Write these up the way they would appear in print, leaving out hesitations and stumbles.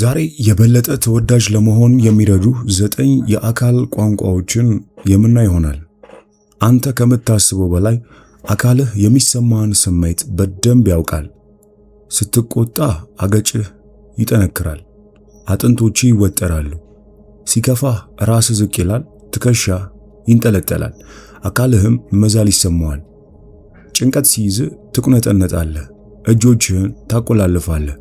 ዛሬ የበለጠ ተወዳጅ ለመሆን የሚረዱ 9 የአካል ቋንቋዎችን የምናይ ይሆናል። አንተ ከምታስበው በላይ አካልህ የሚሰማህን ስሜት በደንብ ያውቃል። ስትቆጣ አገጭህ ይጠነክራል፣ አጥንቶችህ ይወጠራሉ። ሲከፋህ ራስህ ዝቅ ይላል፣ ትከሻህ ይንጠለጠላል፣ አካልህም መዛል ይሰማዋል። ጭንቀት ሲይዝህ ትቁነጠነጣለህ፣ እጆችህን ታቆላልፋለህ።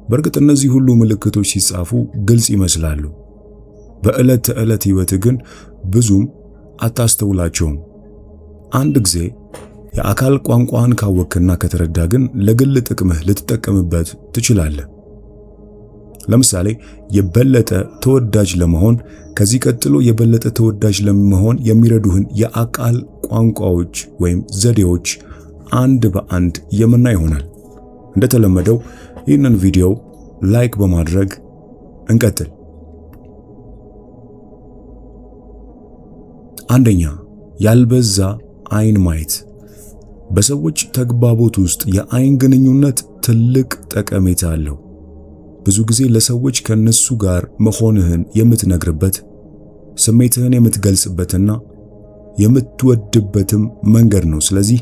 በእርግጥ እነዚህ ሁሉ ምልክቶች ሲጻፉ ግልጽ ይመስላሉ። በዕለት ተዕለት ሕይወት ግን ብዙም አታስተውላቸውም። አንድ ጊዜ የአካል ቋንቋን ካወቅና ከተረዳ ግን ለግል ጥቅምህ ልትጠቀምበት ትችላለህ። ለምሳሌ የበለጠ ተወዳጅ ለመሆን ከዚህ ቀጥሎ የበለጠ ተወዳጅ ለመሆን የሚረዱህን የአካል ቋንቋዎች ወይም ዘዴዎች አንድ በአንድ የምናይ ይሆናል። እንደተለመደው ይህንን ቪዲዮ ላይክ በማድረግ እንቀጥል። አንደኛ፣ ያልበዛ አይን ማየት። በሰዎች ተግባቦት ውስጥ የአይን ግንኙነት ትልቅ ጠቀሜታ አለው። ብዙ ጊዜ ለሰዎች ከነሱ ጋር መሆንህን የምትነግርበት፣ ስሜትህን የምትገልጽበትና የምትወድበትም መንገድ ነው። ስለዚህ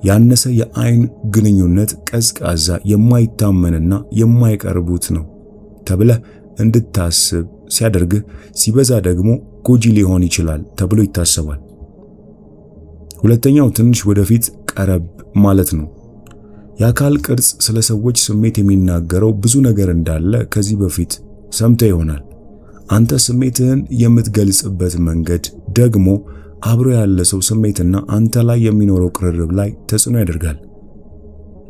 ያነሰ የአይን ግንኙነት ቀዝቃዛ፣ የማይታመንና የማይቀርቡት ነው ተብለህ እንድታስብ ሲያደርግህ፣ ሲበዛ ደግሞ ጎጂ ሊሆን ይችላል ተብሎ ይታሰባል። ሁለተኛው ትንሽ ወደፊት ቀረብ ማለት ነው። የአካል ቅርጽ ስለ ሰዎች ስሜት የሚናገረው ብዙ ነገር እንዳለ ከዚህ በፊት ሰምተህ ይሆናል። አንተ ስሜትህን የምትገልጽበት መንገድ ደግሞ አብሮ ያለ ሰው ስሜትና አንተ ላይ የሚኖረው ቅርርብ ላይ ተጽዕኖ ያደርጋል።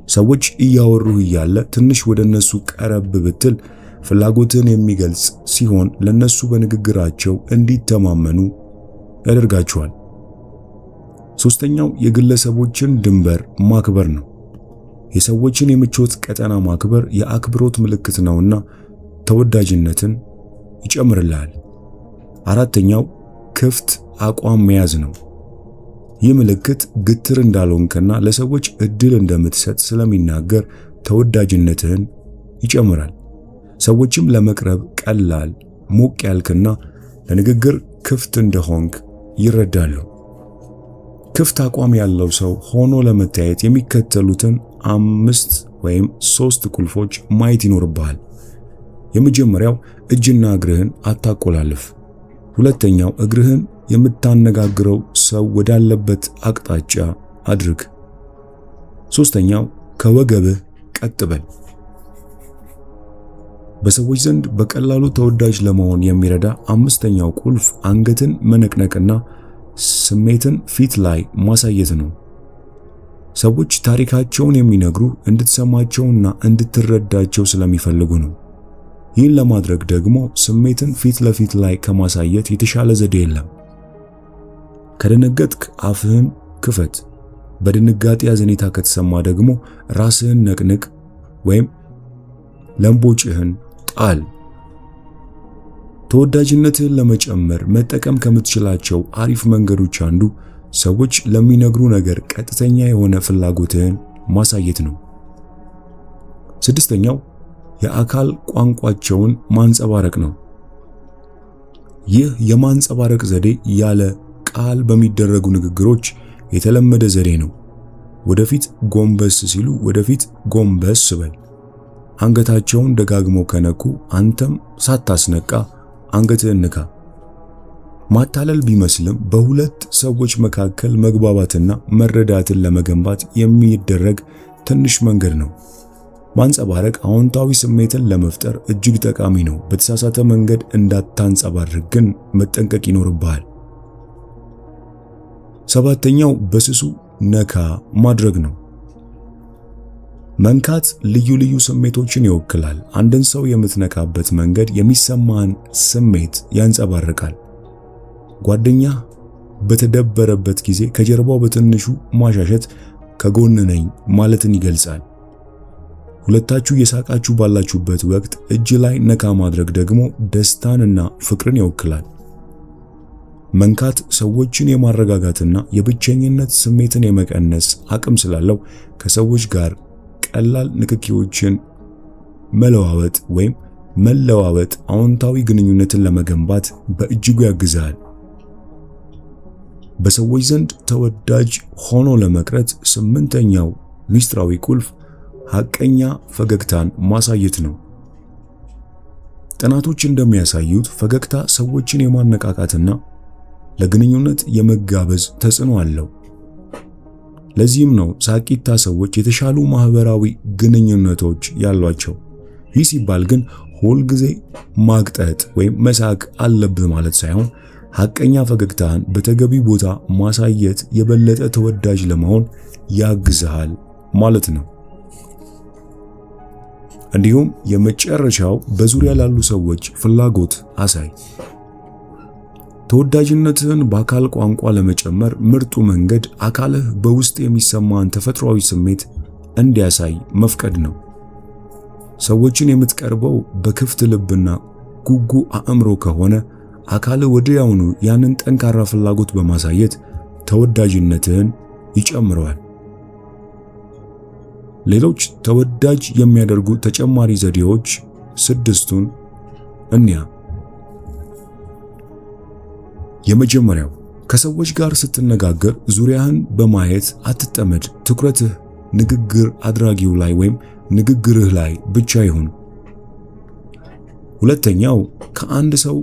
ሰዎች እያወሩህ እያለ ትንሽ ወደ እነሱ ቀረብ ብትል ፍላጎትን የሚገልጽ ሲሆን ለነሱ በንግግራቸው እንዲተማመኑ ያደርጋቸዋል። ሶስተኛው የግለሰቦችን ድንበር ማክበር ነው። የሰዎችን የምቾት ቀጠና ማክበር የአክብሮት ምልክት ነውና ተወዳጅነትን ይጨምርልሃል። አራተኛው ክፍት አቋም መያዝ ነው። ይህ ምልክት ግትር እንዳልሆንክና ለሰዎች እድል እንደምትሰጥ ስለሚናገር ተወዳጅነትህን ይጨምራል። ሰዎችም ለመቅረብ ቀላል፣ ሞቅ ያልክና ለንግግር ክፍት እንደሆንክ ይረዳሉ። ክፍት አቋም ያለው ሰው ሆኖ ለመታየት የሚከተሉትን 5 ወይም 3 ቁልፎች ማየት ይኖርብሃል። የመጀመሪያው እጅና እግርህን አታቆላልፍ። ሁለተኛው እግርህን የምታነጋግረው ሰው ወዳለበት አቅጣጫ አድርግ። ሶስተኛው ከወገብህ ቀጥ በል። በሰዎች ዘንድ በቀላሉ ተወዳጅ ለመሆን የሚረዳ 5ኛው ቁልፍ አንገትን መነቅነቅና ስሜትን ፊት ላይ ማሳየት ነው። ሰዎች ታሪካቸውን የሚነግሩ እንድትሰማቸውና እንድትረዳቸው ስለሚፈልጉ ነው። ይህን ለማድረግ ደግሞ ስሜትን ፊት ለፊት ላይ ከማሳየት የተሻለ ዘዴ የለም። ከደነገጥክ አፍህን ክፈት። በድንጋጤ አዘኔታ ከተሰማ ደግሞ ራስህን ነቅንቅ ወይም ለምቦጭህን ጣል። ተወዳጅነትህን ለመጨመር መጠቀም ከምትችላቸው አሪፍ መንገዶች አንዱ ሰዎች ለሚነግሩ ነገር ቀጥተኛ የሆነ ፍላጎትህን ማሳየት ነው። 6ኛው የአካል ቋንቋቸውን ማንጸባረቅ ነው። ይህ የማንጸባረቅ ዘዴ ያለ ቃል በሚደረጉ ንግግሮች የተለመደ ዘዴ ነው። ወደፊት ጎንበስ ሲሉ ወደፊት ጎንበስ በል። አንገታቸውን ደጋግመው ከነኩ አንተም ሳታስነቃ አንገትህን ንካ። ማታለል ቢመስልም በሁለት ሰዎች መካከል መግባባትና መረዳትን ለመገንባት የሚደረግ ትንሽ መንገድ ነው። ማንጸባረቅ አዎንታዊ ስሜትን ለመፍጠር እጅግ ጠቃሚ ነው። በተሳሳተ መንገድ እንዳታንጸባርቅ ግን መጠንቀቅ ይኖርብሃል። 7ኛው በስሱ ነካ ማድረግ ነው። መንካት ልዩ ልዩ ስሜቶችን ይወክላል። አንድን ሰው የምትነካበት መንገድ የሚሰማህን ስሜት ያንጸባርቃል። ጓደኛ በተደበረበት ጊዜ ከጀርባው በትንሹ ማሻሸት ከጎን ነኝ ማለትን ይገልጻል። ሁለታችሁ የሳቃችሁ ባላችሁበት ወቅት እጅ ላይ ነካ ማድረግ ደግሞ ደስታንና ፍቅርን ይወክላል። መንካት ሰዎችን የማረጋጋትና የብቸኝነት ስሜትን የመቀነስ አቅም ስላለው ከሰዎች ጋር ቀላል ንክኪዎችን መለዋወጥ ወይም መለዋወጥ አዎንታዊ ግንኙነትን ለመገንባት በእጅጉ ያግዛል። በሰዎች ዘንድ ተወዳጅ ሆኖ ለመቅረት 8ኛው ሚስጥራዊ ቁልፍ ሐቀኛ ፈገግታን ማሳየት ነው። ጥናቶች እንደሚያሳዩት ፈገግታ ሰዎችን የማነቃቃትና ለግንኙነት የመጋበዝ ተጽዕኖ አለው። ለዚህም ነው ሳቂታ ሰዎች የተሻሉ ማህበራዊ ግንኙነቶች ያሏቸው። ይህ ሲባል ግን ሁል ጊዜ ማግጠጥ ወይም መሳቅ አለብህ ማለት ሳይሆን ሐቀኛ ፈገግታን በተገቢ ቦታ ማሳየት የበለጠ ተወዳጅ ለመሆን ያግዝሃል ማለት ነው። እንዲሁም የመጨረሻው በዙሪያ ላሉ ሰዎች ፍላጎት አሳይ። ተወዳጅነትህን በአካል ቋንቋ ለመጨመር ምርጡ መንገድ አካልህ በውስጥ የሚሰማን ተፈጥሯዊ ስሜት እንዲያሳይ መፍቀድ ነው። ሰዎችን የምትቀርበው በክፍት ልብና ጉጉ አእምሮ ከሆነ አካልህ ወዲያውኑ ያንን ጠንካራ ፍላጎት በማሳየት ተወዳጅነትህን ይጨምረዋል። ሌሎች ተወዳጅ የሚያደርጉ ተጨማሪ ዘዴዎች 6ቱን እንያ። የመጀመሪያው ከሰዎች ጋር ስትነጋገር ዙሪያህን በማየት አትጠመድ። ትኩረትህ ንግግር አድራጊው ላይ ወይም ንግግርህ ላይ ብቻ ይሁን። ሁለተኛው ከአንድ ሰው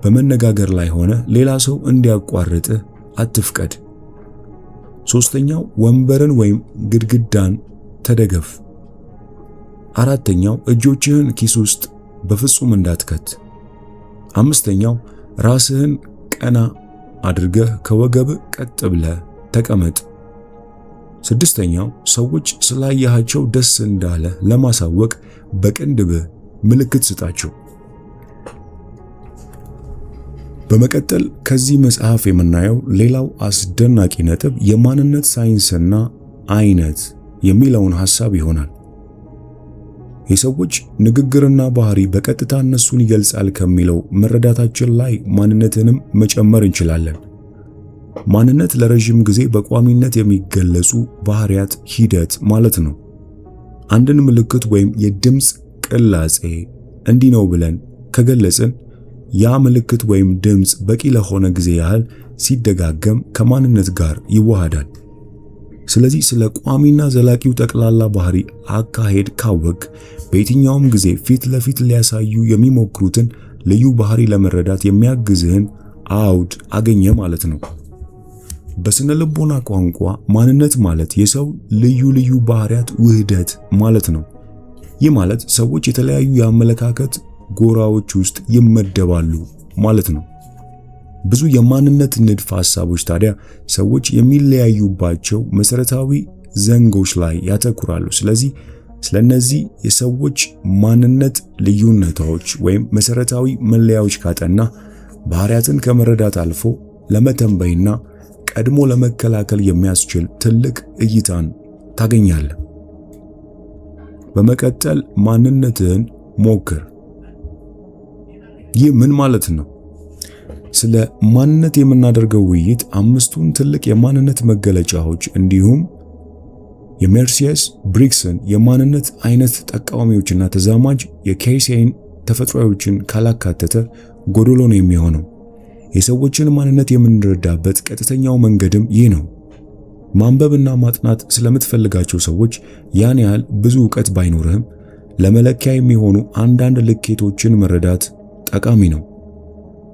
በመነጋገር ላይ ሆነ ሌላ ሰው እንዲያቋርጥህ አትፍቀድ። ሶስተኛው ወንበርን ወይም ግድግዳን ተደገፍ። አራተኛው እጆችህን ኪስ ውስጥ በፍጹም እንዳትከት። አምስተኛው ራስህን ቀና አድርገህ ከወገብ ቀጥ ብለህ ተቀመጥ። ስድስተኛው ሰዎች ስላያቸው ደስ እንዳለ ለማሳወቅ በቅንድብህ ምልክት ስጣቸው። በመቀጠል ከዚህ መጽሐፍ የምናየው ሌላው አስደናቂ ነጥብ የማንነት ሳይንስና አይነት የሚለውን ሐሳብ ይሆናል። የሰዎች ንግግርና ባህሪ በቀጥታ እነሱን ይገልጻል ከሚለው መረዳታችን ላይ ማንነትንም መጨመር እንችላለን። ማንነት ለረጅም ጊዜ በቋሚነት የሚገለጹ ባህሪያት ሂደት ማለት ነው። አንድን ምልክት ወይም የድምፅ ቅላጼ እንዲህ ነው ብለን ከገለጽን ያ ምልክት ወይም ድምፅ በቂ ለሆነ ጊዜ ያህል ሲደጋገም ከማንነት ጋር ይዋሃዳል። ስለዚህ ስለ ቋሚና ዘላቂው ጠቅላላ ባህሪ አካሄድ ካወቅ በየትኛውም ጊዜ ፊት ለፊት ሊያሳዩ የሚሞክሩትን ልዩ ባህሪ ለመረዳት የሚያግዝህን አውድ አገኘ ማለት ነው። በስነ ልቦና ቋንቋ ማንነት ማለት የሰው ልዩ ልዩ ባህሪያት ውህደት ማለት ነው። ይህ ማለት ሰዎች የተለያዩ የአመለካከት ጎራዎች ውስጥ ይመደባሉ ማለት ነው። ብዙ የማንነት ንድፈ ሐሳቦች ታዲያ ሰዎች የሚለያዩባቸው መሰረታዊ ዘንጎች ላይ ያተኩራሉ። ስለዚህ ስለነዚህ የሰዎች ማንነት ልዩነቶች ወይም መሰረታዊ መለያዎች ካጠና ባህሪያትን ከመረዳት አልፎ ለመተንበይና ቀድሞ ለመከላከል የሚያስችል ትልቅ እይታን ታገኛለህ። በመቀጠል ማንነትህን ሞክር። ይህ ምን ማለት ነው? ስለ ማንነት የምናደርገው ውይይት 5ቱን ትልቅ የማንነት መገለጫዎች እንዲሁም የሜርሲየስ ብሪክስን የማንነት አይነት ተቃዋሚዎችና ተዛማጅ የኬይሴን ተፈጥሮዎችን ካላካተተ ጎዶሎ ነው የሚሆነው። የሰዎችን ማንነት የምንረዳበት ቀጥተኛው መንገድም ይህ ነው። ማንበብና ማጥናት ስለምትፈልጋቸው ሰዎች ያን ያህል ብዙ ዕውቀት ባይኖርህም ለመለኪያ የሚሆኑ አንዳንድ ልኬቶችን መረዳት ጠቃሚ ነው።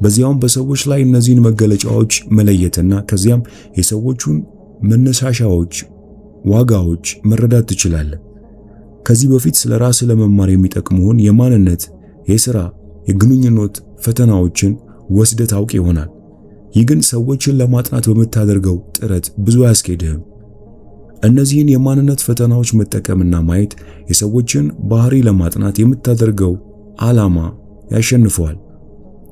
በዚያውም በሰዎች ላይ እነዚህን መገለጫዎች መለየትና ከዚያም የሰዎቹን መነሳሻዎች፣ ዋጋዎች መረዳት ትችላለህ። ከዚህ በፊት ስለ ራስ ለመማር የሚጠቅሙህን የማንነት፣ የሥራ፣ የግንኙነት ፈተናዎችን ወስደህ ታውቅ ይሆናል። ይህ ግን ሰዎችን ለማጥናት በምታደርገው ጥረት ብዙ አያስኬድህም። እነዚህን የማንነት ፈተናዎች መጠቀምና ማየት የሰዎችን ባህሪ ለማጥናት የምታደርገው ዓላማ ያሸንፈዋል።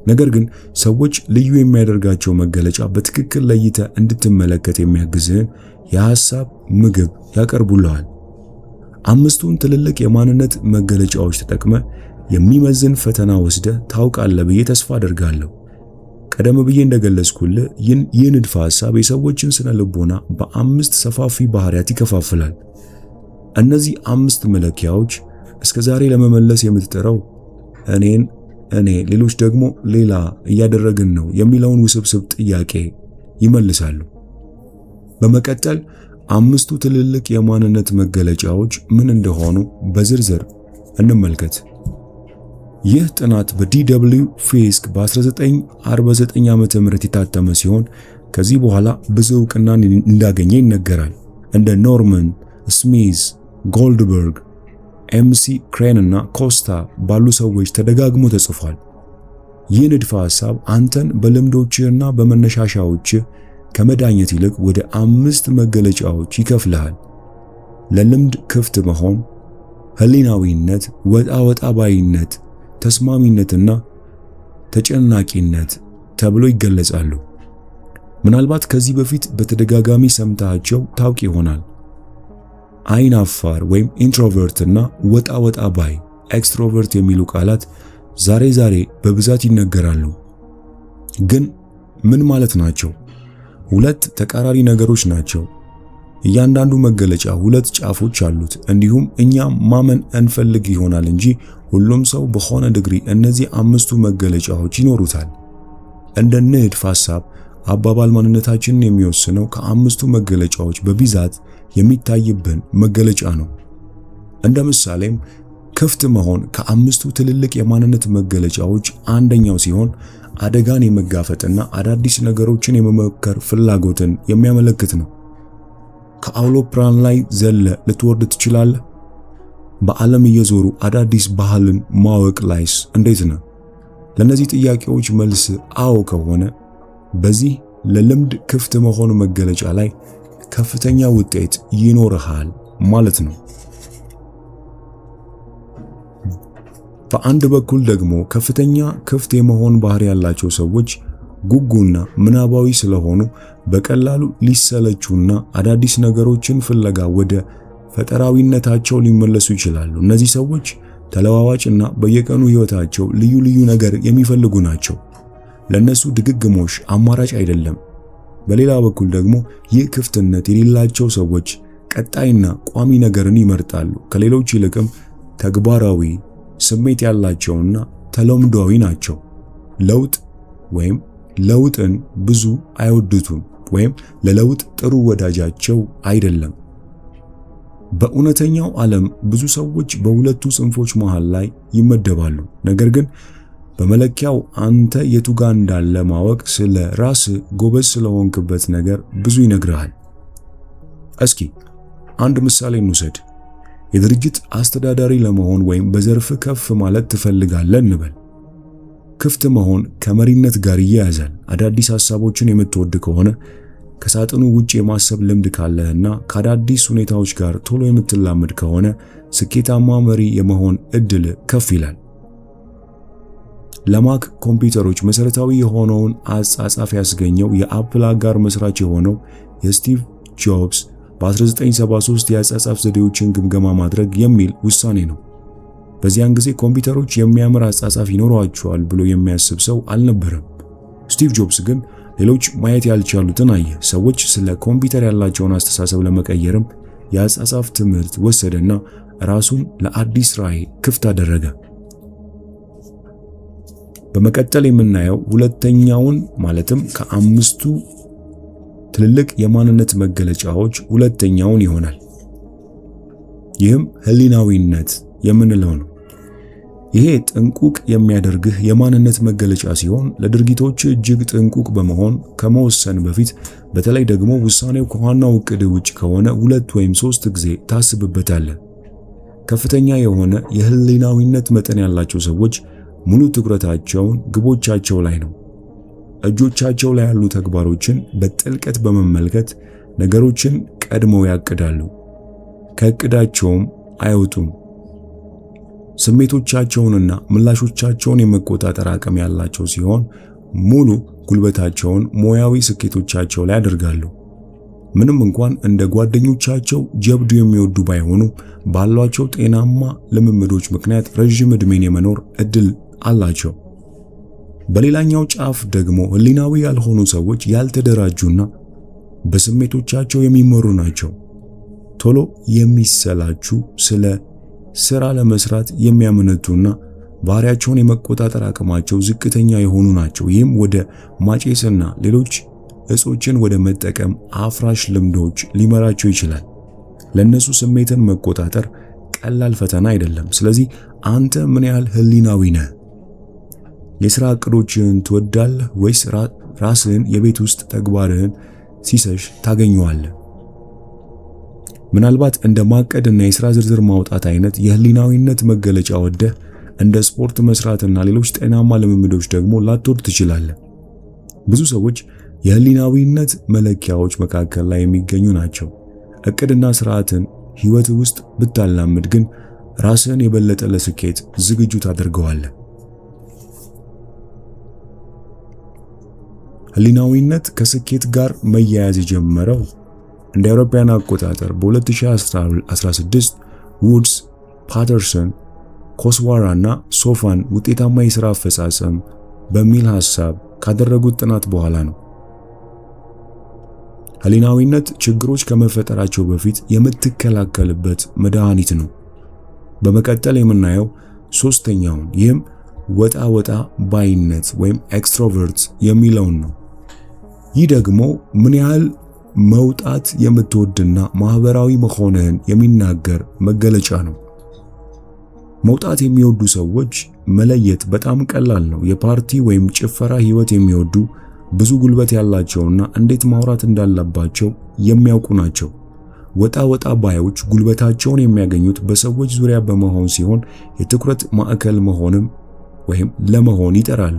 ነገር ግን ሰዎች ልዩ የሚያደርጋቸው መገለጫ በትክክል ለይተህ እንድትመለከት የሚያግዝህን የሐሳብ ምግብ ያቀርቡልሃል። 5ቱን ትልልቅ የማንነት መገለጫዎች ተጠቅመህ የሚመዝን ፈተና ወስደህ ታውቃለህ ብዬ ተስፋ አደርጋለሁ። ቀደም ብዬ እንደገለጽኩልህ ይህ ንድፈ ሐሳብ የሰዎችን ስነ ልቦና በ5 ሰፋፊ ባህሪያት ይከፋፍላል። እነዚህ 5 መለኪያዎች እስከዛሬ ለመመለስ የምትጠራው እኔ ሌሎች ደግሞ ሌላ እያደረግን ነው የሚለውን ውስብስብ ጥያቄ ይመልሳሉ። በመቀጠል 5ቱ ትልልቅ የማንነት መገለጫዎች ምን እንደሆኑ በዝርዝር እንመልከት። ይህ ጥናት በዲ.ደብልዩ. ፊስክ በ1949 ዓ.ም የታተመ ሲሆን ከዚህ በኋላ ብዙ ዕውቅናን እንዳገኘ ይነገራል። እንደ ኖርመን ስሚዝ፣ ጎልድበርግ፣ ኤም.ሲ. ክሬን እና ኮስታ ባሉ ሰዎች ተደጋግሞ ተጽፏል። ይህ ንድፈ ሐሳብ አንተን በልምዶችህና በመነሻሻዎችህ ከመዳኘት ይልቅ ወደ 5 መገለጫዎች ይከፍልሃል። ለልምድ ክፍት መሆን፣ ህሊናዊነት፣ ወጣ ባይነት፣ ተስማሚነትና ተጨናቂነት ተብሎ ይገለጻሉ። ምናልባት ከዚህ በፊት በተደጋጋሚ ሰምታቸው ታውቅ ይሆናል። አይን አፋር ወይም ኢንትሮቨርት እና ወጣ ባይ ኤክስትሮቨርት የሚሉ ቃላት ዛሬ በብዛት ይነገራሉ። ግን ምን ማለት ናቸው? ሁለት ተቃራኒ ነገሮች ናቸው። እያንዳንዱ መገለጫ 2 ጫፎች አሉት። እንዲሁም እኛም ማመን እንፈልግ ይሆናል እንጂ ሁሉም ሰው በሆነ ዲግሪ እነዚህ 5ቱ መገለጫዎች ይኖሩታል። እንደ ንድፍ ሐሳብ አባባል ማንነታችንን የሚወስነው ከ5ቱ መገለጫዎች በብዛት የሚታይብን መገለጫ ነው። እንደ ምሳሌም ክፍት መሆን ከ5ቱ ትልልቅ የማንነት መገለጫዎች አንደኛው ሲሆን አደጋን የመጋፈጥና አዳዲስ ነገሮችን የመሞከር ፍላጎትን የሚያመለክት ነው። ከአውሮፕላን ላይ ዘለ ልትወርድ ትችላለህ? በዓለም እየዞሩ አዳዲስ ባህልን ማወቅ ላይስ እንዴት ነው? ለነዚህ ጥያቄዎች መልስ አዎ ከሆነ በዚህ ለልምድ ክፍት መሆን መገለጫ ላይ ከፍተኛ ውጤት ይኖርሃል ማለት ነው። በአንድ በኩል ደግሞ ከፍተኛ ክፍት የመሆን ባህሪ ያላቸው ሰዎች ጉጉና ምናባዊ ስለሆኑ በቀላሉ ሊሰለቹና አዳዲስ ነገሮችን ፍለጋ ወደ ፈጠራዊነታቸው ሊመለሱ ይችላሉ። እነዚህ ሰዎች ተለዋዋጭና በየቀኑ ህይወታቸው ልዩ ነገር የሚፈልጉ ናቸው። ለነሱ ድግግሞሽ አማራጭ አይደለም። በሌላ በኩል ደግሞ ይህ ክፍትነት የሌላቸው ሰዎች ቀጣይና ቋሚ ነገርን ይመርጣሉ። ከሌሎች ይልቅም ተግባራዊ ስሜት ያላቸውና ተለምዷዊ ናቸው። ለውጥን ብዙ አይወዱትም ወይም ለለውጥ ጥሩ ወዳጃቸው አይደለም። በእውነተኛው ዓለም ብዙ ሰዎች በሁለቱ ጽንፎች መሃል ላይ ይመደባሉ። ነገር ግን በመለኪያው አንተ የቱ ጋር እንዳለ ማወቅ ስለ ራስህ ጎበዝ ስለሆንክበት ነገር ብዙ ይነግርሃል። እስኪ አንድ ምሳሌ እንውሰድ። የድርጅት አስተዳዳሪ ለመሆን ወይም በዘርፍ ከፍ ማለት ትፈልጋለህ እንበል። ክፍት መሆን ከመሪነት ጋር ይያያዛል። አዳዲስ ሐሳቦችን የምትወድ ከሆነ፣ ከሳጥኑ ውጭ የማሰብ ልምድ ካለህና ከአዳዲስ ሁኔታዎች ጋር ቶሎ የምትላመድ ከሆነ ስኬታማ መሪ የመሆን እድል ከፍ ይላል። ለማክ ኮምፒውተሮች መሰረታዊ የሆነውን አጻጻፍ ያስገኘው የአፕል አጋር መስራች የሆነው የስቲቭ ጆብስ በ1973 የአጻጻፍ ዘዴዎችን ግምገማ ማድረግ የሚል ውሳኔ ነው። በዚያን ጊዜ ኮምፒውተሮች የሚያምር አጻጻፍ ይኖራቸዋል ብሎ የሚያስብ ሰው አልነበረም። ስቲቭ ጆብስ ግን ሌሎች ማየት ያልቻሉትን አየ። ሰዎች ስለ ኮምፒውተር ያላቸውን አስተሳሰብ ለመቀየርም የአጻጻፍ ትምህርት ወሰደና ራሱን ለአዲስ ራዕይ ክፍት አደረገ። በመቀጠል የምናየው ሁለተኛውን ማለትም ከ5ቱ ትልልቅ የማንነት መገለጫዎች ሁለተኛውን ይሆናል። ይህም ህሊናዊነት የምንለው ነው። ይሄ ጥንቁቅ የሚያደርግህ የማንነት መገለጫ ሲሆን ለድርጊቶች እጅግ ጥንቁቅ በመሆን ከመወሰን በፊት በተለይ ደግሞ ውሳኔው ከዋናው ዕቅድ ውጭ ከሆነ 2 ወይም 3 ጊዜ ታስብበታለህ። ከፍተኛ የሆነ የህሊናዊነት መጠን ያላቸው ሰዎች ሙሉ ትኩረታቸውን ግቦቻቸው ላይ ነው። እጆቻቸው ላይ ያሉ ተግባሮችን በጥልቀት በመመልከት ነገሮችን ቀድመው ያቅዳሉ። ከእቅዳቸውም አይወጡም። ስሜቶቻቸውንና ምላሾቻቸውን የመቆጣጠር አቅም ያላቸው ሲሆን ሙሉ ጉልበታቸውን ሙያዊ ስኬቶቻቸው ላይ ያደርጋሉ። ምንም እንኳን እንደ ጓደኞቻቸው ጀብዱ የሚወዱ ባይሆኑ ባሏቸው ጤናማ ልምምዶች ምክንያት ረጅም ዕድሜን የመኖር እድል አላቸው። በሌላኛው ጫፍ ደግሞ ህሊናዊ ያልሆኑ ሰዎች ያልተደራጁና በስሜቶቻቸው የሚመሩ ናቸው። ቶሎ የሚሰላቹ፣ ስለ ስራ ለመስራት የሚያመነቱና ባህሪያቸውን የመቆጣጠር አቅማቸው ዝቅተኛ የሆኑ ናቸው። ይህም ወደ ማጨስና ሌሎች እጾችን ወደ መጠቀም አፍራሽ ልምዶች ሊመራቸው ይችላል። ለነሱ ስሜትን መቆጣጠር ቀላል ፈተና አይደለም። ስለዚህ አንተ ምን ያህል ህሊናዊ ነህ? የሥራ ዕቅዶችን ትወዳለህ ወይስ ራስህን የቤት ውስጥ ተግባርህን ሲሰሽ ታገኘዋለህ? ምናልባት እንደ ማቀድና የሥራ ዝርዝር ማውጣት አይነት የህሊናዊነት መገለጫ ወደህ እንደ ስፖርት መስራትና ሌሎች ጤናማ ልምምዶች ደግሞ ላትወድ ትችላለህ። ብዙ ሰዎች የህሊናዊነት መለኪያዎች መካከል ላይ የሚገኙ ናቸው። ዕቅድና ስርዓትን ህይወት ውስጥ ብታላምድ ግን ራስህን የበለጠ ለስኬት ዝግጁ ታደርገዋለህ። ህሊናዊነት ከስኬት ጋር መያያዝ የጀመረው እንደ አውሮፓውያን አቆጣጠር በ2016 ውድስ፣ ፓተርሰን፣ ኮስዋራ እና ሶፋን ውጤታማ የሥራ አፈጻጸም በሚል ሐሳብ ካደረጉት ጥናት በኋላ ነው። ህሊናዊነት ችግሮች ከመፈጠራቸው በፊት የምትከላከልበት መድኃኒት ነው። በመቀጠል የምናየው ሶስተኛውን፣ ይህም ወጣ ባይነት ወይም ኤክስትሮቨርት የሚለውን ነው። ይህ ደግሞ ምን ያህል መውጣት የምትወድና ማህበራዊ መሆንህን የሚናገር መገለጫ ነው። መውጣት የሚወዱ ሰዎች መለየት በጣም ቀላል ነው። የፓርቲ ወይም ጭፈራ ህይወት የሚወዱ ብዙ ጉልበት ያላቸውና እንዴት ማውራት እንዳለባቸው የሚያውቁ ናቸው። ወጣ ባዮች ጉልበታቸውን የሚያገኙት በሰዎች ዙሪያ በመሆን ሲሆን የትኩረት ማዕከል ለመሆን ይጠራሉ።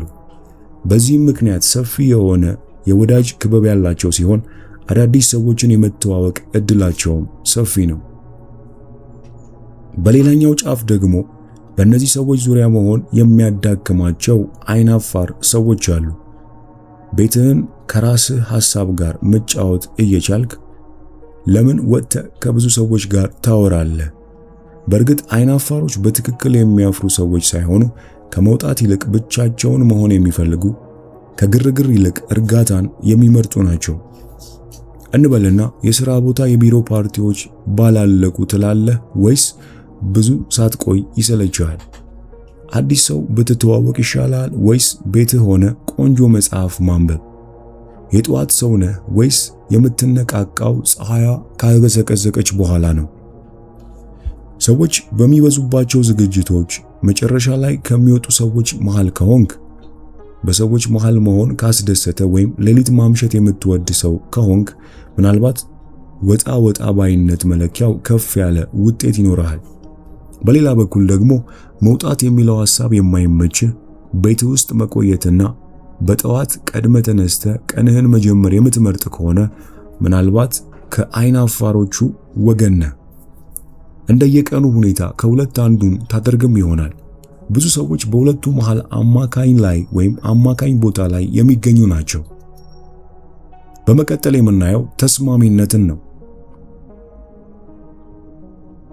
በዚህም ምክንያት ሰፊ የሆነ የወዳጅ ክበብ ያላቸው ሲሆን አዳዲስ ሰዎችን የመተዋወቅ እድላቸውም ሰፊ ነው። በሌላኛው ጫፍ ደግሞ በእነዚህ ሰዎች ዙሪያ መሆን የሚያዳክማቸው አይናፋር ሰዎች አሉ። ቤትህን ከራስህ ሐሳብ ጋር መጫወት እየቻልክ ለምን ወጥተህ ከብዙ ሰዎች ጋር ታወራለህ? በእርግጥ አይናፋሮች በትክክል የሚያፍሩ ሰዎች ሳይሆኑ ከመውጣት ይልቅ ብቻቸውን መሆን የሚፈልጉ፣ ከግርግር ይልቅ እርጋታን የሚመርጡ ናቸው። እንበልና የሥራ ቦታ የቢሮ ፓርቲዎች ባላለቁ ትላለህ ወይስ ብዙ ሳትቆይ ይሰለችሃል? አዲስ ሰው ብትተዋወቅ ይሻላል ወይስ ቤትህ ሆነ ቆንጆ መጽሐፍ ማንበብ? የጠዋት ሰው ነህ ወይስ የምትነቃቃው ፀሐያ ካገዘቀዘቀች በኋላ ነው? ሰዎች በሚበዙባቸው ዝግጅቶች መጨረሻ ላይ ከሚወጡ ሰዎች መሃል ከሆንክ፣ በሰዎች መሃል መሆን ካስደሰተ ወይም ሌሊት ማምሸት የምትወድ ሰው ከሆንክ ምናልባት ወጣ ባይነት መለኪያው ከፍ ያለ ውጤት ይኖርሃል። በሌላ በኩል ደግሞ መውጣት የሚለው ሐሳብ የማይመች ቤት ውስጥ መቆየትና በጠዋት ቀድመ ተነስተ ቀንህን መጀመር የምትመርጥ ከሆነ ምናልባት ከአይናፋሮቹ ወገን ነህ። እንደየቀኑ ሁኔታ ከሁለት አንዱን ታደርግም ይሆናል። ብዙ ሰዎች በሁለቱ መሃል አማካኝ ላይ ወይም አማካኝ ቦታ ላይ የሚገኙ ናቸው። በመቀጠል የምናየው ተስማሚነትን ነው።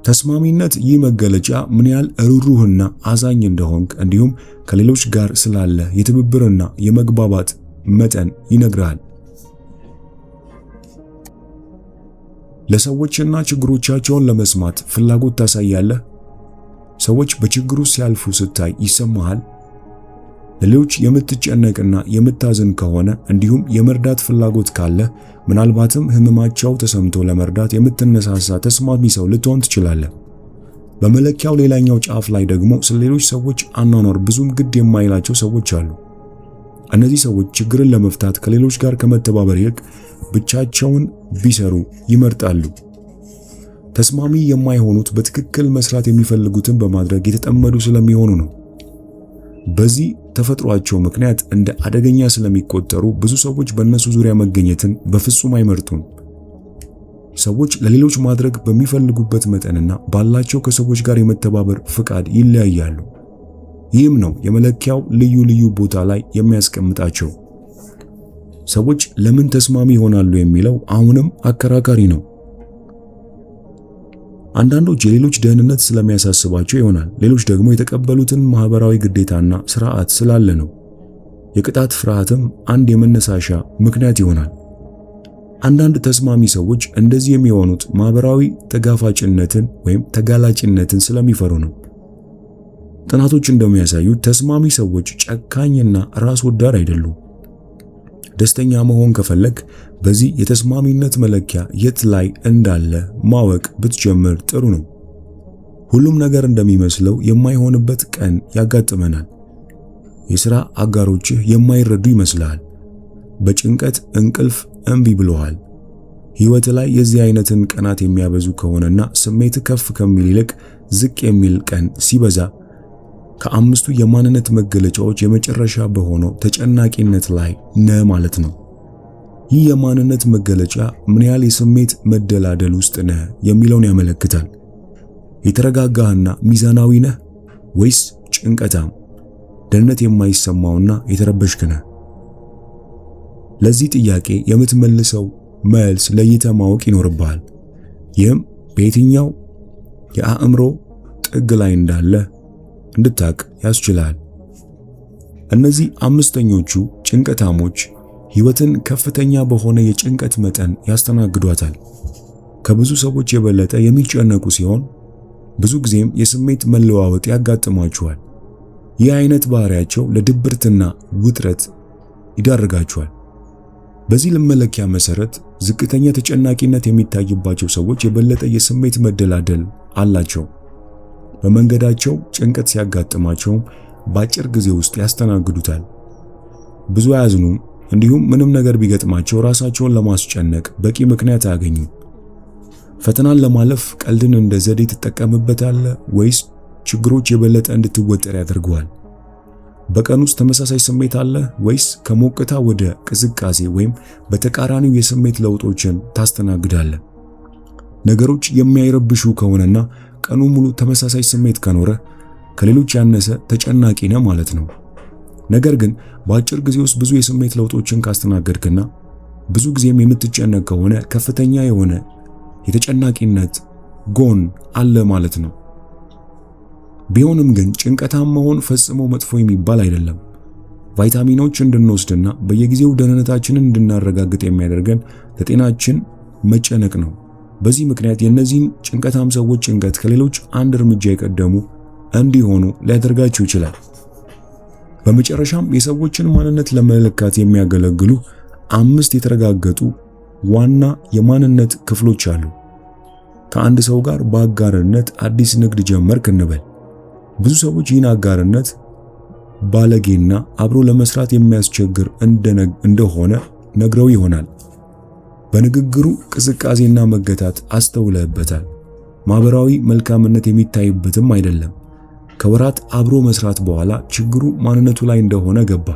ተስማሚነት ይህ መገለጫ ምን ያህል ሩህሩህና አዛኝ እንደሆንክ እንዲሁም ከሌሎች ጋር ስላለ የትብብርና የመግባባት መጠን ይነግራል። ለሰዎችና ችግሮቻቸውን ለመስማት ፍላጎት ታሳያለህ? ሰዎች በችግሩ ሲያልፉ ስታይ ይሰማሃል? ለሌሎች የምትጨነቅና የምታዝን ከሆነ እንዲሁም የመርዳት ፍላጎት ካለ ምናልባትም ህመማቸው ተሰምቶ ለመርዳት የምትነሳሳ ተስማሚ ሰው ልትሆን ትችላለህ። በመለኪያው ሌላኛው ጫፍ ላይ ደግሞ ስለሌሎች ሰዎች አኗኗር ብዙም ግድ የማይላቸው ሰዎች አሉ። እነዚህ ሰዎች ችግርን ለመፍታት ከሌሎች ጋር ከመተባበር ይልቅ ብቻቸውን ቢሰሩ ይመርጣሉ። ተስማሚ የማይሆኑት በትክክል መስራት የሚፈልጉትን በማድረግ የተጠመዱ ስለሚሆኑ ነው። በዚህ ተፈጥሯቸው ምክንያት እንደ አደገኛ ስለሚቆጠሩ ብዙ ሰዎች በእነሱ ዙሪያ መገኘትን በፍጹም አይመርጡም። ሰዎች ለሌሎች ማድረግ በሚፈልጉበት መጠንና ባላቸው ከሰዎች ጋር የመተባበር ፍቃድ ይለያያሉ። ይህም ነው የመለኪያው ልዩ ቦታ ላይ የሚያስቀምጣቸው። ሰዎች ለምን ተስማሚ ይሆናሉ የሚለው አሁንም አከራካሪ ነው። አንዳንዶች የሌሎች ደህንነት ስለሚያሳስባቸው ይሆናል። ሌሎች ደግሞ የተቀበሉትን ማህበራዊ ግዴታና ስርዓት ስላለ ነው። የቅጣት ፍርሃትም አንድ የመነሳሻ ምክንያት ይሆናል። አንዳንድ ተስማሚ ሰዎች እንደዚህ የሚሆኑት ማህበራዊ ተጋፋጭነትን ወይም ተጋላጭነትን ስለሚፈሩ ነው። ጥናቶች እንደሚያሳዩት ተስማሚ ሰዎች ጨካኝና ራስ ወዳድ አይደሉም። ደስተኛ መሆን ከፈለግ በዚህ የተስማሚነት መለኪያ የት ላይ እንዳለ ማወቅ ብትጀምር ጥሩ ነው። ሁሉም ነገር እንደሚመስለው የማይሆንበት ቀን ያጋጥመናል። የሥራ አጋሮችህ የማይረዱ ይመስልሃል። በጭንቀት እንቅልፍ እምቢ ብለዋል። ሕይወት ላይ የዚህ አይነትን ቀናት የሚያበዙ ከሆነና ስሜት ከፍ ከሚል ይልቅ ዝቅ የሚል ቀን ሲበዛ ከአምስቱ የማንነት መገለጫዎች የመጨረሻ በሆነው ተጨናቂነት ላይ ነህ ማለት ነው። ይህ የማንነት መገለጫ ምን ያህል የስሜት መደላደል ውስጥ ነህ የሚለውን ያመለክታል። የተረጋጋህና ሚዛናዊ ነህ ወይስ ጭንቀታም፣ ደህንነት የማይሰማውና የተረበሽክ ነህ? ለዚህ ጥያቄ የምትመልሰው መልስ ለይተህ ማወቅ ይኖርብሃል። ይህም በየትኛው የአእምሮ ጥግ ላይ እንዳለ እንድታቅ ያስችላል። እነዚህ አምስተኞቹ ጭንቀታሞች ሕይወትን ከፍተኛ በሆነ የጭንቀት መጠን ያስተናግዷታል። ከብዙ ሰዎች የበለጠ የሚጨነቁ ሲሆን ብዙ ጊዜም የስሜት መለዋወጥ ያጋጥማቸዋል። ይህ አይነት ባህሪያቸው ለድብርትና ውጥረት ይዳርጋቸዋል። በዚህ መለኪያ መሰረት ዝቅተኛ ተጨናቂነት የሚታይባቸው ሰዎች የበለጠ የስሜት መደላደል አላቸው። በመንገዳቸው ጭንቀት ሲያጋጥማቸው በአጭር ጊዜ ውስጥ ያስተናግዱታል። ብዙ አያዝኑም። እንዲሁም ምንም ነገር ቢገጥማቸው ራሳቸውን ለማስጨነቅ በቂ ምክንያት አያገኙም። ፈተናን ለማለፍ ቀልድን እንደ ዘዴ ትጠቀምበታለህ ወይስ ችግሮች የበለጠ እንድትወጠር ያደርገዋል? በቀን ውስጥ ተመሳሳይ ስሜት አለ ወይስ ከሞቅታ ወደ ቅዝቃዜ ወይም በተቃራኒው የስሜት ለውጦችን ታስተናግዳለህ? ነገሮች የሚያይረብሹ ከሆነና ቀኑ ሙሉ ተመሳሳይ ስሜት ከኖረ ከሌሎች ያነሰ ተጨናቂ ነህ ማለት ነው። ነገር ግን በአጭር ጊዜ ውስጥ ብዙ የስሜት ለውጦችን ካስተናገድክና ብዙ ጊዜም የምትጨነቅ ከሆነ ከፍተኛ የሆነ የተጨናቂነት ጎን አለ ማለት ነው። ቢሆንም ግን ጭንቀታም መሆን ፈጽሞ መጥፎ የሚባል አይደለም። ቫይታሚኖች እንድንወስድና በየጊዜው ደህንነታችንን እንድናረጋግጥ የሚያደርገን ለጤናችን መጨነቅ ነው። በዚህ ምክንያት የእነዚህን ጭንቀታም ሰዎች ጭንቀት ከሌሎች አንድ እርምጃ የቀደሙ እንዲሆኑ ሊያደርጋቸው ይችላል። በመጨረሻም የሰዎችን ማንነት ለመለካት የሚያገለግሉ 5 የተረጋገጡ ዋና የማንነት ክፍሎች አሉ። ከአንድ ሰው ጋር በአጋርነት አዲስ ንግድ ጀመርክ እንበል። ብዙ ሰዎች ይህን አጋርነት ባለጌና አብሮ ለመስራት የሚያስቸግር እንደሆነ ነግረው ይሆናል። በንግግሩ ቅዝቃዜና መገታት አስተውለህበታል። ማህበራዊ መልካምነት የሚታይበትም አይደለም። ከወራት አብሮ መስራት በኋላ ችግሩ ማንነቱ ላይ እንደሆነ ገባ።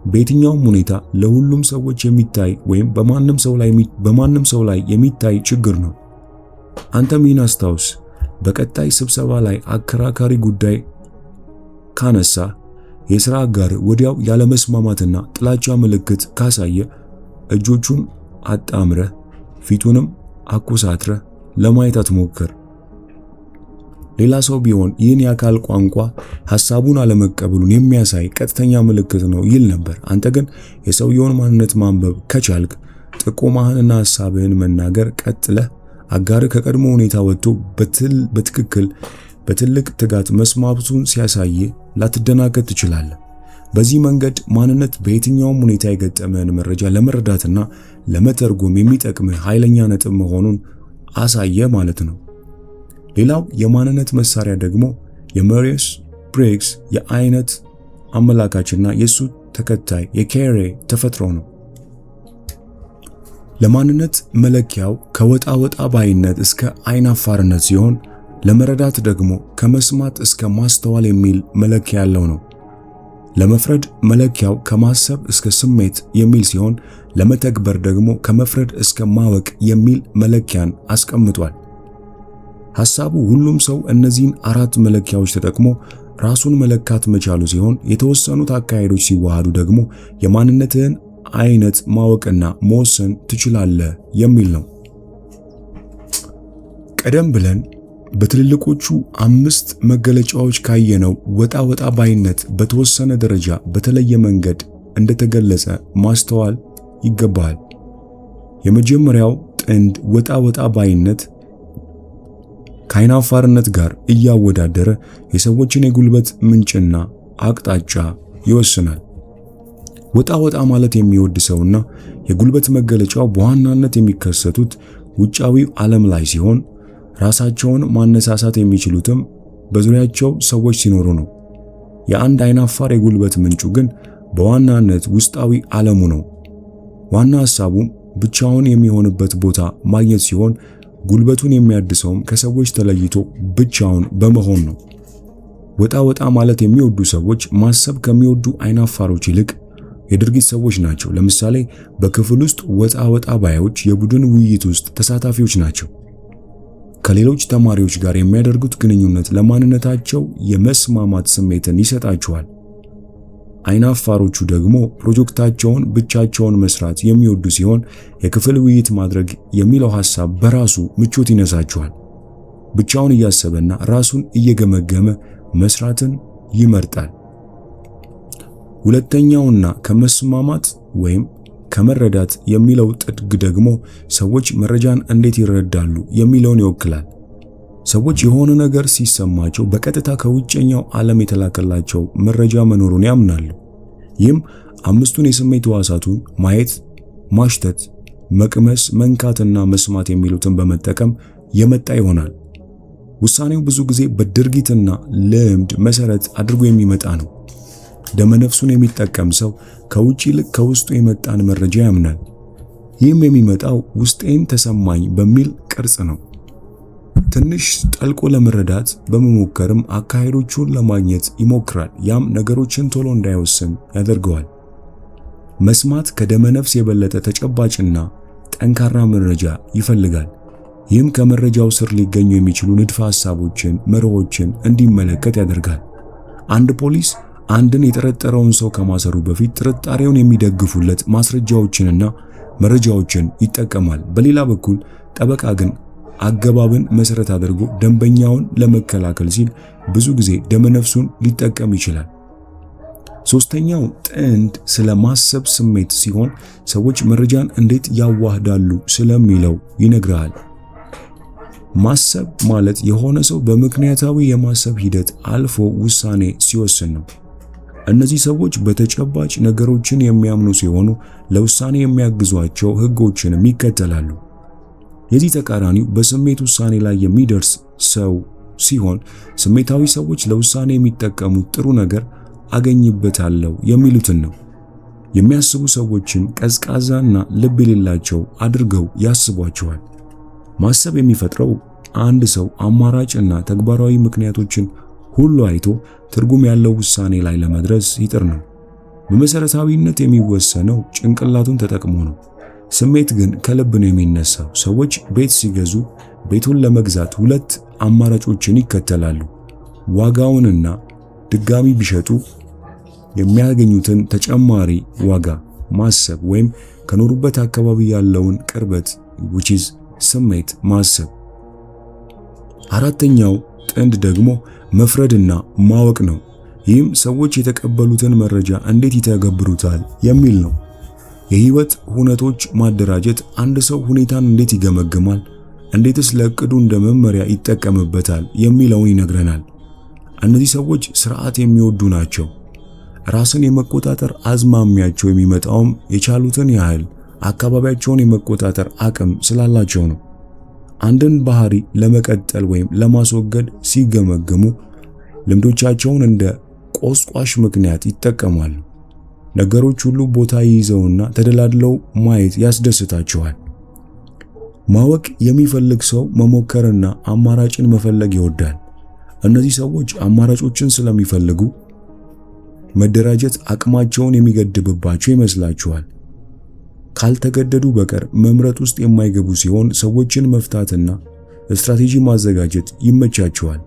በየትኛውም ሁኔታ ለሁሉም ሰዎች የሚታይ ወይም በማንም ሰው ላይ የሚታይ ችግር ነው። አንተም ይህን አስታውስ። በቀጣይ ስብሰባ ላይ አከራካሪ ጉዳይ ካነሳ የሥራ አጋር ወዲያው ያለመስማማትና ጥላቻ ምልክት ካሳየ እጆቹን አጣምረህ ፊቱንም አኮሳትረህ ለማየት አትሞክር። ሌላ ሰው ቢሆን ይህን የአካል ቋንቋ ሐሳቡን አለመቀበሉን የሚያሳይ ቀጥተኛ ምልክት ነው ይል ነበር። አንተ ግን የሰውየውን ማንነት ማንበብ ከቻልክ ጥቆማህንና ሐሳብህን መናገር ቀጥለህ አጋር ከቀድሞ ሁኔታ ወጥቶ በትልቅ ትጋት መስማቱን ሲያሳይ ላትደናገጥ ትችላለህ። በዚህ መንገድ ማንነት በየትኛውም ሁኔታ የገጠመህን መረጃ ለመረዳትና ለመተርጎም የሚጠቅምህ ኃይለኛ ነጥብ መሆኑን አሳየ ማለት ነው። ሌላው የማንነት መሳሪያ ደግሞ የሞሪስ ብሬግስ የአይነት አመላካችና የሱ ተከታይ የኬሬ ተፈጥሮ ነው። ለማንነት መለኪያው ከወጣ ባይነት እስከ አይናፋርነት ሲሆን ለመረዳት ደግሞ ከመስማት እስከ ማስተዋል የሚል መለኪያ ያለው ነው። ለመፍረድ መለኪያው ከማሰብ እስከ ስሜት የሚል ሲሆን ለመተግበር ደግሞ ከመፍረድ እስከ ማወቅ የሚል መለኪያን አስቀምጧል። ሐሳቡ ሁሉም ሰው እነዚህን 4 መለኪያዎች ተጠቅሞ ራሱን መለካት መቻሉ ሲሆን የተወሰኑት አካሄዶች ሲዋሃዱ ደግሞ የማንነትህን አይነት ማወቅና መወሰን ትችላለህ የሚል ነው። ቀደም ብለን በትልልቆቹ 5 መገለጫዎች ካየነው ወጣ ባይነት በተወሰነ ደረጃ በተለየ መንገድ እንደተገለጸ ማስተዋል ይገባል። የመጀመሪያው ጥንድ ወጣ ባይነት ከአይናፋርነት ጋር እያወዳደረ የሰዎችን የጉልበት ምንጭና አቅጣጫ ይወስናል። ወጣ ወጣ ማለት የሚወድ ሰውና የጉልበት መገለጫው በዋናነት የሚከሰቱት ውጫዊው ዓለም ላይ ሲሆን ራሳቸውን ማነሳሳት የሚችሉትም በዙሪያቸው ሰዎች ሲኖሩ ነው። የአንድ አይናፋር የጉልበት ምንጩ ግን በዋናነት ውስጣዊ ዓለሙ ነው። ዋና ሐሳቡ ብቻውን የሚሆንበት ቦታ ማግኘት ሲሆን ጉልበቱን የሚያድሰውም ከሰዎች ተለይቶ ብቻውን በመሆን ነው። ወጣ ወጣ ማለት የሚወዱ ሰዎች ማሰብ ከሚወዱ አይናፋሮች ይልቅ የድርጊት ሰዎች ናቸው። ለምሳሌ በክፍል ውስጥ ወጣ ወጣ ባዮች የቡድን ውይይት ውስጥ ተሳታፊዎች ናቸው። ከሌሎች ተማሪዎች ጋር የሚያደርጉት ግንኙነት ለማንነታቸው የመስማማት ስሜትን ይሰጣቸዋል። አይናፋሮቹ ደግሞ ፕሮጀክታቸውን ብቻቸውን መስራት የሚወዱ ሲሆን የክፍል ውይይት ማድረግ የሚለው ሐሳብ በራሱ ምቾት ይነሳቸዋል። ብቻውን እያሰበና ራሱን እየገመገመ መስራትን ይመርጣል። ሁለተኛውና ከመስማማት ወይም ከመረዳት የሚለው ጥግ ደግሞ ሰዎች መረጃን እንዴት ይረዳሉ የሚለውን ይወክላል። ሰዎች የሆነ ነገር ሲሰማቸው በቀጥታ ከውጨኛው ዓለም የተላከላቸው መረጃ መኖሩን ያምናሉ። ይህም አምስቱን የስሜት ሕዋሳቱን ማየት፣ ማሽተት፣ መቅመስ፣ መንካትና መስማት የሚሉትን በመጠቀም የመጣ ይሆናል። ውሳኔው ብዙ ጊዜ በድርጊትና ልምድ መሰረት አድርጎ የሚመጣ ነው። ደመነፍሱን የሚጠቀም ሰው ከውጪ ይልቅ ከውስጡ የመጣን መረጃ ያምናል። ይህም የሚመጣው ውስጤን ተሰማኝ በሚል ቅርጽ ነው። ትንሽ ጠልቆ ለመረዳት በመሞከርም አካሄዶቹን ለማግኘት ይሞክራል። ያም ነገሮችን ቶሎ እንዳይወስን ያደርገዋል። መስማት ከደመነፍስ የበለጠ ተጨባጭና ጠንካራ መረጃ ይፈልጋል። ይህም ከመረጃው ስር ሊገኙ የሚችሉ ንድፈ ሐሳቦችን፣ መርሆችን እንዲመለከት ያደርጋል። አንድ ፖሊስ አንድን የጠረጠረውን ሰው ከማሰሩ በፊት ጥርጣሬውን የሚደግፉለት ማስረጃዎችንና መረጃዎችን ይጠቀማል። በሌላ በኩል ጠበቃ ግን አገባብን መሰረት አድርጎ ደንበኛውን ለመከላከል ሲል ብዙ ጊዜ ደመነፍሱን ሊጠቀም ይችላል። ሶስተኛው ጥንድ ስለ ማሰብ ስሜት ሲሆን ሰዎች መረጃን እንዴት ያዋህዳሉ ስለሚለው ይነግራል። ማሰብ ማለት የሆነ ሰው በምክንያታዊ የማሰብ ሂደት አልፎ ውሳኔ ሲወስን ነው። እነዚህ ሰዎች በተጨባጭ ነገሮችን የሚያምኑ ሲሆኑ ለውሳኔ የሚያግዟቸው ሕጎችንም ይከተላሉ። የዚህ ተቃራኒው በስሜት ውሳኔ ላይ የሚደርስ ሰው ሲሆን ስሜታዊ ሰዎች ለውሳኔ የሚጠቀሙት ጥሩ ነገር አገኝበታለሁ የሚሉትን ነው። የሚያስቡ ሰዎችም ቀዝቃዛና ልብ የሌላቸው አድርገው ያስቧቸዋል። ማሰብ የሚፈጥረው አንድ ሰው አማራጭና ተግባራዊ ምክንያቶችን ሁሉ አይቶ ትርጉም ያለው ውሳኔ ላይ ለመድረስ ይጥር ነው። በመሰረታዊነት የሚወሰነው ጭንቅላቱን ተጠቅሞ ነው። ስሜት ግን ከልብ ነው የሚነሳው። ሰዎች ቤት ሲገዙ ቤቱን ለመግዛት ሁለት አማራጮችን ይከተላሉ። ዋጋውንና ድጋሚ ቢሸጡ የሚያገኙትን ተጨማሪ ዋጋ ማሰብ ወይም ከኖሩበት አካባቢ ያለውን ቅርበት which is ስሜት ማሰብ። አራተኛው ጥንድ ደግሞ መፍረድና ማወቅ ነው። ይህም ሰዎች የተቀበሉትን መረጃ እንዴት ይተገብሩታል የሚል ነው። የህይወት ሁነቶች ማደራጀት አንድ ሰው ሁኔታን እንዴት ይገመግማል፣ እንዴትስ ለእቅዱ እንደ መመሪያ ይጠቀምበታል የሚለውን ይነግረናል። እነዚህ ሰዎች ስርዓት የሚወዱ ናቸው። ራስን የመቆጣጠር አዝማሚያቸው የሚመጣውም የቻሉትን ያህል አካባቢያቸውን የመቆጣጠር አቅም ስላላቸው ነው። አንድን ባህሪ ለመቀጠል ወይም ለማስወገድ ሲገመገሙ ልምዶቻቸውን እንደ ቆስቋሽ ምክንያት ይጠቀማሉ። ነገሮች ሁሉ ቦታ ይይዘውና ተደላድለው ማየት ያስደስታቸዋል። ማወቅ የሚፈልግ ሰው መሞከርና አማራጭን መፈለግ ይወዳል። እነዚህ ሰዎች አማራጮችን ስለሚፈልጉ መደራጀት አቅማቸውን የሚገድብባቸው ይመስላቸዋል። ካልተገደዱ በቀር መምረጥ ውስጥ የማይገቡ ሲሆን ሰዎችን መፍታትና ስትራቴጂ ማዘጋጀት ይመቻቸዋል።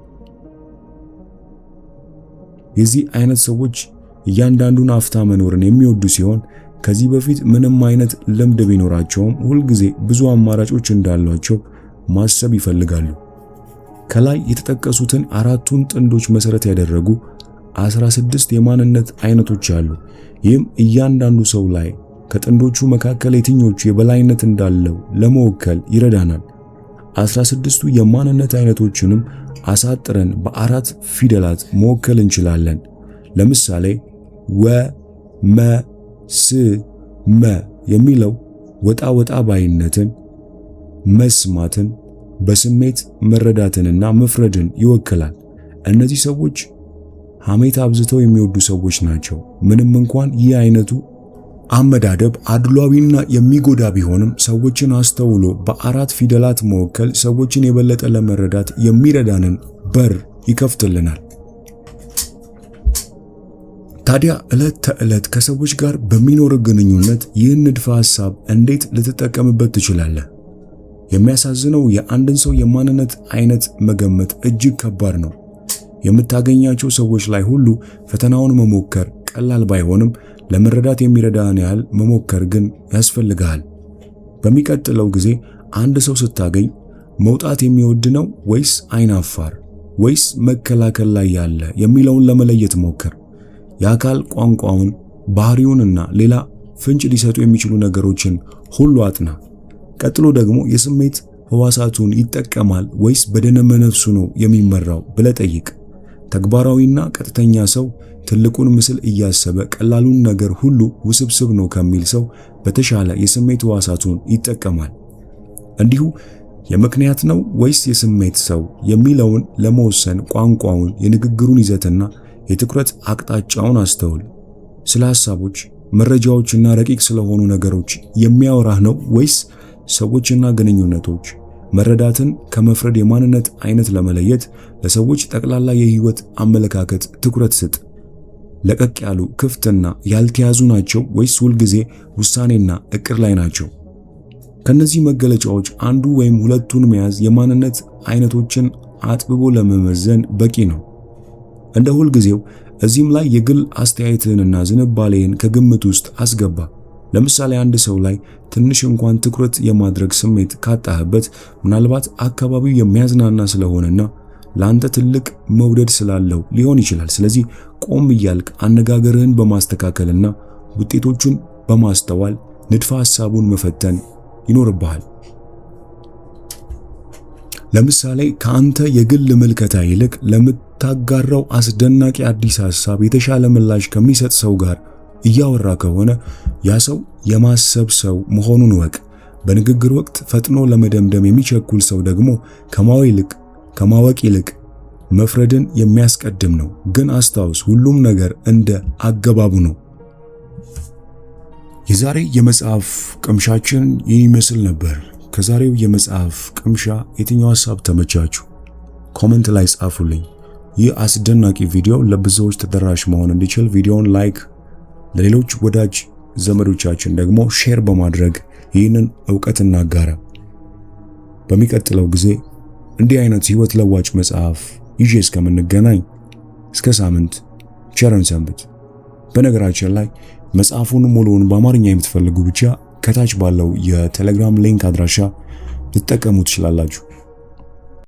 የዚህ አይነት ሰዎች እያንዳንዱን አፍታ መኖርን የሚወዱ ሲሆን ከዚህ በፊት ምንም አይነት ልምድ ቢኖራቸውም ሁልጊዜ ብዙ አማራጮች እንዳሏቸው ማሰብ ይፈልጋሉ። ከላይ የተጠቀሱትን አራቱን ጥንዶች መሰረት ያደረጉ 16 የማንነት አይነቶች አሉ። ይህም እያንዳንዱ ሰው ላይ ከጥንዶቹ መካከል የትኞቹ የበላይነት እንዳለው ለመወከል ይረዳናል። 16ቱ የማንነት አይነቶችንም አሳጥረን በ4 ፊደላት መወከል እንችላለን። ለምሳሌ ወ፣ መ፣ ስ፣ መ የሚለው ወጣ ባይነትን፣ መስማትን፣ በስሜት መረዳትንና መፍረድን ይወክላል። እነዚህ ሰዎች ሐሜት አብዝተው የሚወዱ ሰዎች ናቸው። ምንም እንኳን ይህ አይነቱ አመዳደብ አድሏዊና የሚጎዳ ቢሆንም ሰዎችን አስተውሎ በ4 ፊደላት መወከል ሰዎችን የበለጠ ለመረዳት የሚረዳንን በር ይከፍትልናል። ታዲያ ዕለት ተዕለት ከሰዎች ጋር በሚኖር ግንኙነት ይህን ንድፈ ሐሳብ እንዴት ልትጠቀምበት ትችላለህ? የሚያሳዝነው የአንድን ሰው የማንነት አይነት መገመት እጅግ ከባድ ነው። የምታገኛቸው ሰዎች ላይ ሁሉ ፈተናውን መሞከር ቀላል ባይሆንም ለመረዳት የሚረዳን ያህል መሞከር ግን ያስፈልጋል። በሚቀጥለው ጊዜ አንድ ሰው ስታገኝ መውጣት የሚወድ ነው ወይስ አይናፋር ወይስ መከላከል ላይ ያለ የሚለውን ለመለየት ሞክር። የአካል ቋንቋውን፣ ባህሪውንና ሌላ ፍንጭ ሊሰጡ የሚችሉ ነገሮችን ሁሉ አጥና። ቀጥሎ ደግሞ የስሜት ህዋሳቱን ይጠቀማል ወይስ በደመ ነፍሱ ነው የሚመራው ብለህ ጠይቅ። ተግባራዊና ቀጥተኛ ሰው ትልቁን ምስል እያሰበ ቀላሉን ነገር ሁሉ ውስብስብ ነው ከሚል ሰው በተሻለ የስሜት ህዋሳቱን ይጠቀማል። እንዲሁ የምክንያት ነው ወይስ የስሜት ሰው የሚለውን ለመወሰን ቋንቋውን፣ የንግግሩን ይዘትና የትኩረት አቅጣጫውን አስተውል። ስለ ሐሳቦች፣ መረጃዎችና ረቂቅ ስለሆኑ ነገሮች የሚያወራህ ነው ወይስ ሰዎችና ግንኙነቶች? መረዳትን ከመፍረድ የማንነት አይነት ለመለየት ለሰዎች ጠቅላላ የህይወት አመለካከት ትኩረት ስጥ። ለቀቅ ያሉ፣ ክፍትና ያልተያዙ ናቸው ወይስ ሁልጊዜ ውሳኔና እቅድ ላይ ናቸው? ከነዚህ መገለጫዎች አንዱ ወይም ሁለቱን መያዝ የማንነት አይነቶችን አጥብቦ ለመመዘን በቂ ነው። እንደ ሁልጊዜው እዚህም ላይ የግል አስተያየትህንና ዝንባሌህን ከግምት ውስጥ አስገባ። ለምሳሌ አንድ ሰው ላይ ትንሽ እንኳን ትኩረት የማድረግ ስሜት ካጣህበት ምናልባት አካባቢው የሚያዝናና ስለሆነና ላንተ ትልቅ መውደድ ስላለው ሊሆን ይችላል። ስለዚህ ቆም እያልክ አነጋገርህን በማስተካከልና ውጤቶቹን በማስተዋል ንድፈ ሐሳቡን መፈተን ይኖርብሃል። ለምሳሌ ከአንተ የግል ምልከታ ይልቅ ለምታጋራው አስደናቂ አዲስ ሐሳብ የተሻለ ምላሽ ከሚሰጥ ሰው ጋር እያወራ ከሆነ ያ ሰው የማሰብ ሰው መሆኑን ወቅ። በንግግር ወቅት ፈጥኖ ለመደምደም የሚቸኩል ሰው ደግሞ ከማወቅ ይልቅ መፍረድን የሚያስቀድም ነው። ግን አስታውስ፣ ሁሉም ነገር እንደ አገባቡ ነው። የዛሬ የመጽሐፍ ቅምሻችን ይመስል ነበር። ከዛሬው የመጽሐፍ ቅምሻ የትኛው ሐሳብ ተመቻችሁ? ኮሜንት ላይ ጻፉልኝ። ይህ አስደናቂ ቪዲዮ ለብዙዎች ተደራሽ መሆን እንዲችል ቪዲዮውን ላይክ፣ ለሌሎች ወዳጅ ዘመዶቻችን ደግሞ ሼር በማድረግ ይህንን ዕውቀት እናጋራ። በሚቀጥለው ጊዜ እንዲህ አይነት ህይወት ለዋጭ መጽሐፍ ይዤ እስከምንገናኝ እስከ ሳምንት ቸርን ሰንብት። በነገራችን ላይ መጽሐፉን ሙሉውን በአማርኛ የምትፈልጉ ብቻ ከታች ባለው የቴሌግራም ሊንክ አድራሻ ልትጠቀሙ ትችላላችሁ።